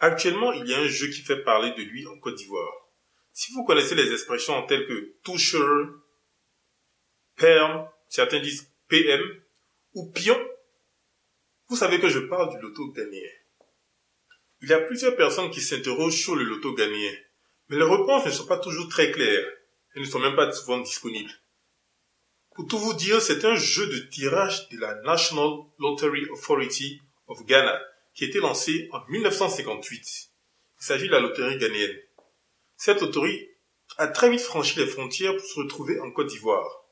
Actuellement, il y a un jeu qui fait parler de lui en Côte d'Ivoire. Si vous connaissez les expressions telles que toucher, perm, certains disent PM, ou pion, vous savez que je parle du loto ghanéen. Il y a plusieurs personnes qui s'interrogent sur le loto ghanéen, mais les réponses ne sont pas toujours très claires. Elles ne sont même pas souvent disponibles. Pour tout vous dire, c'est un jeu de tirage de la National Lottery Authority of Ghana qui a été lancé en 1958. Il s'agit de la loterie ghanéenne. Cette loterie a très vite franchi les frontières pour se retrouver en Côte d'Ivoire.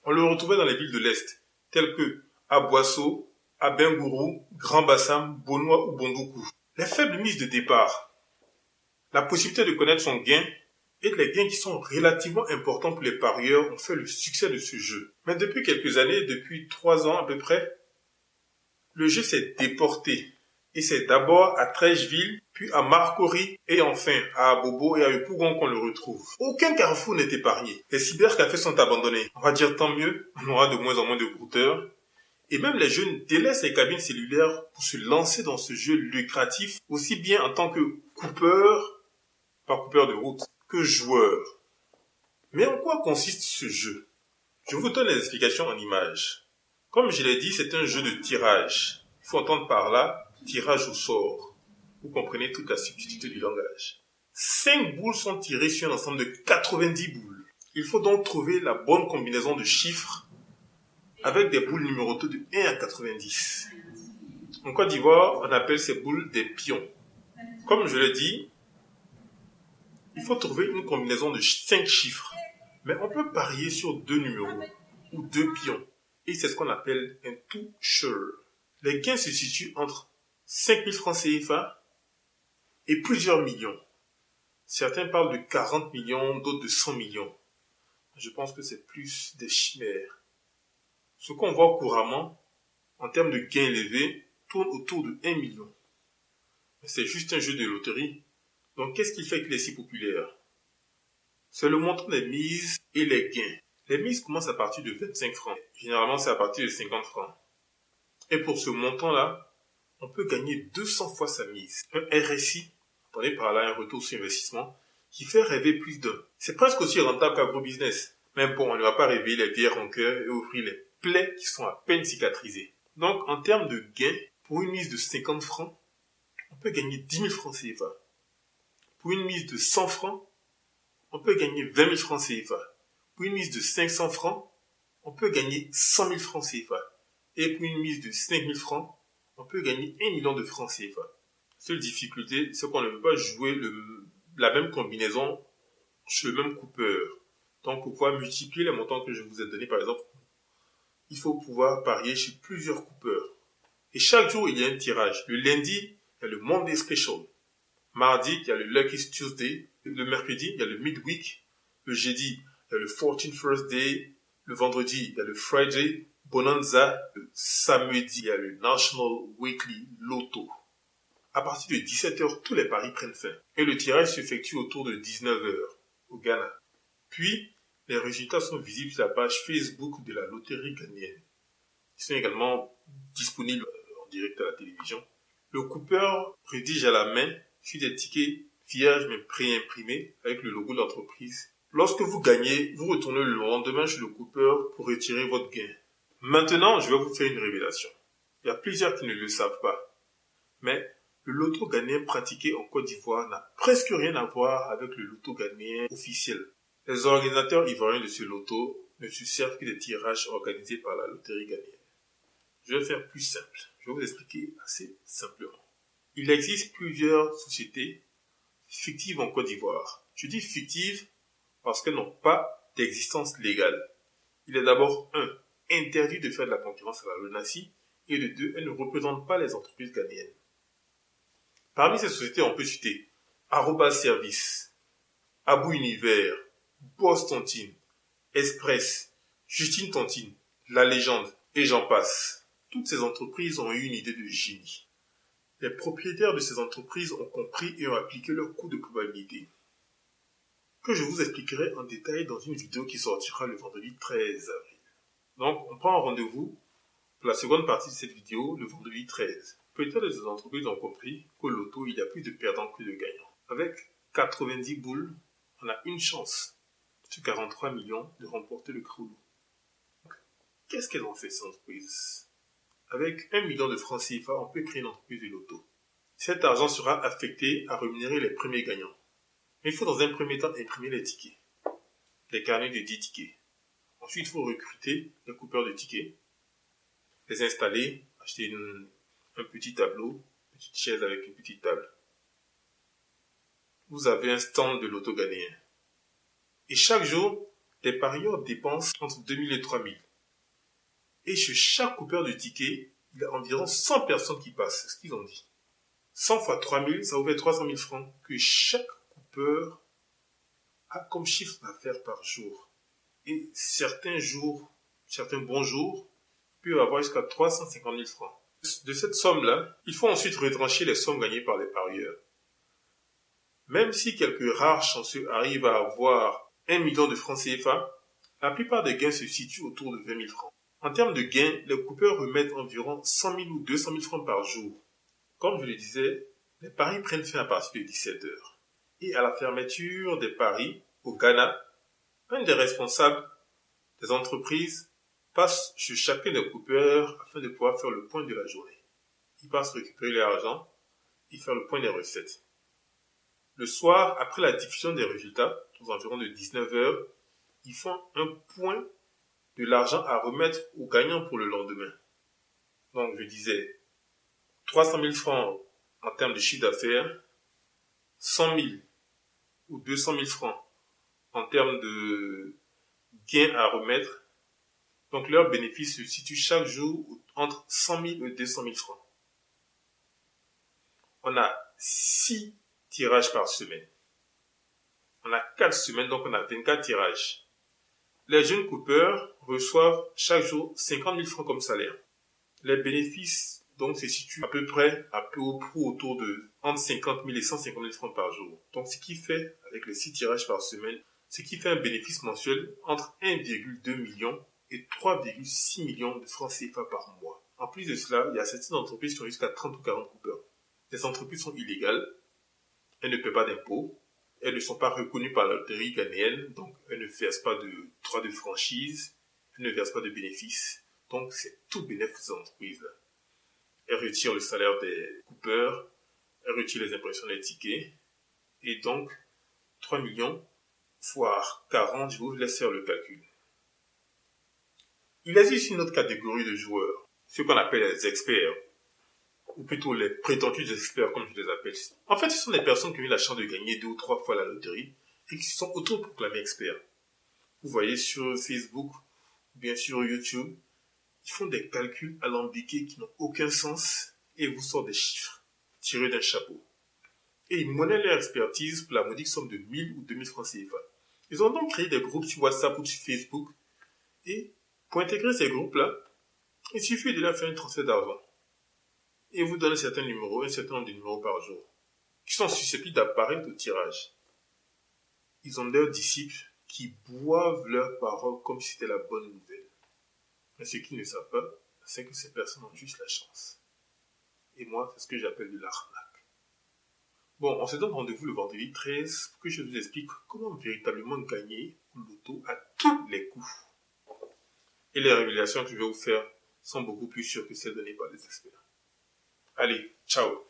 On le retrouvait dans les villes de l'Est, telles que Aboissau, Abengourou, Grand Bassam, Bonois ou Bondoukou. Les faibles mises de départ, la possibilité de connaître son gain et les gains qui sont relativement importants pour les parieurs ont fait le succès de ce jeu. Mais depuis quelques années, depuis 3 ans à peu près, le jeu s'est déporté. Et c'est d'abord à Trècheville, puis à Marcory, et enfin à Abobo et à Yopougon qu'on le retrouve. Aucun carrefour n'est épargné. Les cybercafés sont abandonnés. On va dire tant mieux, on aura de moins en moins de brouteurs. Et même les jeunes délaissent les cabines cellulaires pour se lancer dans ce jeu lucratif, aussi bien en tant que coupeur, pas coupeur de route, que joueur. Mais en quoi consiste ce jeu? Je vous donne les explications en images. Comme je l'ai dit, c'est un jeu de tirage. Il faut entendre par là tirage au sort. Vous comprenez toute la subtilité du langage. 5 boules sont tirées sur un ensemble de 90 boules. Il faut donc trouver la bonne combinaison de chiffres avec des boules numérotées de 1 à 90. En Côte d'Ivoire, on appelle ces boules des pions. Comme je l'ai dit, il faut trouver une combinaison de 5 chiffres. Mais on peut parier sur 2 numéros ou 2 pions. Et c'est ce qu'on appelle un toucher. Les gains se situent entre 5 000 francs CFA et plusieurs millions. Certains parlent de 40 millions, d'autres de 100 millions. Je pense que c'est plus des chimères. Ce qu'on voit couramment, en termes de gains élevés, tourne autour de 1 million. C'est juste un jeu de loterie. Donc qu'est-ce qui fait qu'il est si populaire? C'est le montant des mises et les gains. Les mises commencent à partir de 25 francs. Généralement, c'est à partir de 50 francs. Et pour ce montant-là, on peut gagner 200 fois sa mise. Un RSI, entendez par là un retour sur investissement, qui fait rêver plus d'un. C'est presque aussi rentable qu'un gros business. Même bon, on ne va pas réveiller les vieilles rancœurs et ouvrir les plaies qui sont à peine cicatrisées. Donc, en termes de gains, pour une mise de 50 francs, on peut gagner 10 000 francs CFA. Pour une mise de 100 francs, on peut gagner 20 000 francs CFA. Pour une mise de 500 francs, on peut gagner 100 000 francs CFA. Et pour une mise de 5 000 francs, on peut gagner 1 million de francs CFA. Seule difficulté, c'est qu'on ne peut pas jouer la même combinaison chez le même coupeur. Donc, pour pouvoir multiplier les montants que je vous ai donnés, par exemple, il faut pouvoir parier chez plusieurs coupeurs. Et chaque jour, il y a un tirage. Le lundi, il y a le Monday Special. Mardi, il y a le Lucky Tuesday. Le mercredi, il y a le Midweek. Le jeudi, il y a le 14th First Day. Le vendredi, il y a le Friday Bonanza. Le samedi, il y a le National Weekly Lotto. À partir de 17h, tous les paris prennent fin. Et le tirage s'effectue autour de 19h au Ghana. Puis, les résultats sont visibles sur la page Facebook de la loterie ghanéenne. Ils sont également disponibles en direct à la télévision. Le coupeur rédige à la main sur des tickets vierges mais pré-imprimés avec le logo de l'entreprise. Lorsque vous gagnez, vous retournez le lendemain chez le coupeur pour retirer votre gain. Maintenant, je vais vous faire une révélation. Il y a plusieurs qui ne le savent pas. Mais le loto ghanéen pratiqué en Côte d'Ivoire n'a presque rien à voir avec le loto ghanéen officiel. Les organisateurs ivoiriens de ce loto ne se servent que des tirages organisés par la loterie ghanéenne. Je vais faire plus simple. Je vais vous expliquer assez simplement. Il existe plusieurs sociétés fictives en Côte d'Ivoire. Je dis fictives parce qu'elles n'ont pas d'existence légale. Il est d'abord 1. Interdit de faire de la concurrence à la LONASI et de 2. Elles ne représentent pas les entreprises ghanéennes. Parmi ces sociétés, on peut citer Arobase Service, Abou Univers, Boss Tontine, Express, Justine Tontine, La Légende et j'en passe. Toutes ces entreprises ont eu une idée de génie. Les propriétaires de ces entreprises ont compris et ont appliqué leur coût de probabilité, que je vous expliquerai en détail dans une vidéo qui sortira le vendredi 13 avril. Donc, on prend un rendez-vous pour la seconde partie de cette vidéo le vendredi 13. Peut-être les entreprises ont compris qu'au loto, il y a plus de perdants que de gagnants. Avec 90 boules, on a une chance sur 43 millions de remporter le gros lot. Qu'est-ce qu'elles ont fait ces entreprises? Avec 1 million de francs CFA, on peut créer une entreprise de loto. Cet argent sera affecté à rémunérer les premiers gagnants. Mais il faut dans un premier temps imprimer les tickets, les carnets de 10 tickets. Ensuite, il faut recruter les coupeurs de tickets, les installer, acheter un petit tableau, une petite chaise avec une petite table. Vous avez un stand de loto ghanéen. Et chaque jour, les parieurs dépensent entre 2000 et 3000. Et chez chaque coupeur de tickets, il y a environ 100 personnes qui passent, c'est ce qu'ils ont dit. 100 fois 3000, ça vous fait 300 000 francs que chaque coupeur a comme chiffre d'affaires par jour. Et certains bons jours, peuvent avoir jusqu'à 350 000 francs. De cette somme-là, il faut ensuite retrancher les sommes gagnées par les parieurs. Même si quelques rares chanceux arrivent à avoir 1 million de francs CFA, la plupart des gains se situent autour de 20 000 francs. En termes de gains, les coupeurs remettent environ 100 000 ou 200 000 francs par jour. Comme je le disais, les paris prennent fin à partir de 17 h. Et à la fermeture des paris, au Ghana, un des responsables des entreprises passe chez chacun des coupeurs afin de pouvoir faire le point de la journée. Il passe récupérer l'argent et faire le point des recettes. Le soir, après la diffusion des résultats, aux environs de 19 h, ils font un point de l'argent à remettre aux gagnants pour le lendemain. Donc, je disais, 300 000 francs en termes de chiffre d'affaires, 100 000 ou 200 000 francs en termes de gains à remettre. Donc, leur bénéfice se situe chaque jour entre 100 000 et 200 000 francs. On a 6 tirages par semaine. On a 4 semaines, donc on a 24 tirages. Les jeunes coupeurs reçoivent chaque jour 50 000 francs comme salaire. Les bénéfices, donc, se situent à peu près, à peu au prou autour de entre 50 000 et 150 000 francs par jour. Donc, ce qui fait, avec les 6 tirages par semaine, ce qui fait un bénéfice mensuel entre 1,2 million et 3,6 millions de francs CFA par mois. En plus de cela, il y a certaines entreprises qui ont jusqu'à 30 ou 40 coupeurs. Les entreprises sont illégales, elles ne paient pas d'impôts, elles ne sont pas reconnues par la loterie ghanéenne, donc elles ne versent pas de droits de franchise, elles ne versent pas de bénéfices. Donc c'est tout bénéfice des entreprises-là. Elles retirent le salaire des coupeurs, elles retirent les impressions des tickets, et donc 3 millions fois 40, je vous laisse faire le calcul. Il existe une autre catégorie de joueurs, ceux qu'on appelle les experts, ou plutôt les prétendus experts comme je les appelle. En fait, ce sont des personnes qui ont eu la chance de gagner 2 ou 3 fois la loterie et qui se sont autoproclamés experts. Vous voyez sur Facebook ou bien sur YouTube, ils font des calculs alambiqués qui n'ont aucun sens et vous sortent des chiffres tirés d'un chapeau. Et ils monnaient leur expertise pour la modique somme de 1000 ou 2000 francs CFA. Ils ont donc créé des groupes sur WhatsApp ou sur Facebook et pour intégrer ces groupes-là, il suffit de leur faire un transfert d'argent. Et vous donnez un certain nombre de numéros par jour, qui sont susceptibles d'apparaître au tirage. Ils ont leurs disciples qui boivent leurs paroles comme si c'était la bonne nouvelle. Mais ce qu'ils ne savent pas, c'est que ces personnes ont juste la chance. Et moi, c'est ce que j'appelle de l'arnaque. Bon, on se donne rendez-vous le vendredi 13 pour que je vous explique comment véritablement gagner au loto à tous les coups. Et les révélations que je vais vous faire sont beaucoup plus sûres que celles données par les experts. Allez, ciao!